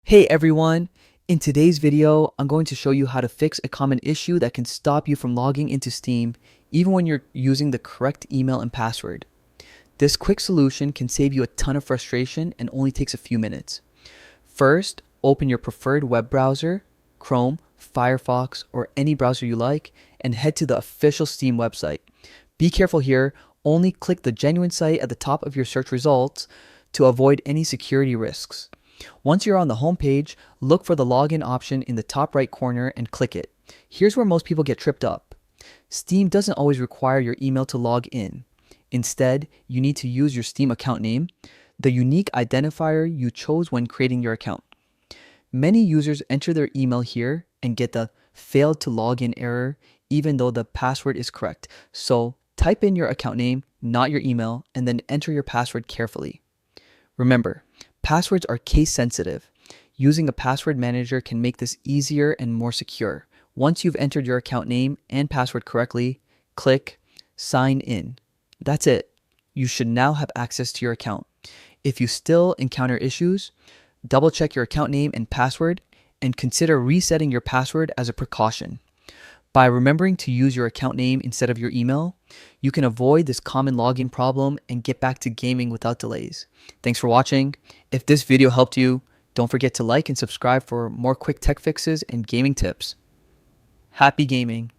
Hey everyone! In today's video, I'm going to show you how to fix a common issue that can stop you from logging into Steam even when you're using the correct email and password. This quick solution can save you a ton of frustration and only takes a few minutes. First, open your preferred web browser, Chrome, Firefox, or any browser you like, and head to the official Steam website. Be careful here, only click the genuine site at the top of your search results to avoid any security risks. Once you're on the home page, look for the login option in the top right corner and click it. Here's where most people get tripped up. Steam doesn't always require your email to log in. Instead, you need to use your Steam account name, the unique identifier you chose when creating your account. Many users enter their email here and get the failed to log in error even though the password is correct. So type in your account name, not your email, and then enter your password carefully. Remember, passwords are case sensitive. Using a password manager can make this easier and more secure. Once you've entered your account name and password correctly, click Sign In. That's it. You should now have access to your account. If you still encounter issues, double check your account name and password and consider resetting your password as a precaution. By remembering to use your account name instead of your email, you can avoid this common login problem and get back to gaming without delays. Thanks for watching. If this video helped you, don't forget to like and subscribe for more quick tech fixes and gaming tips. Happy gaming!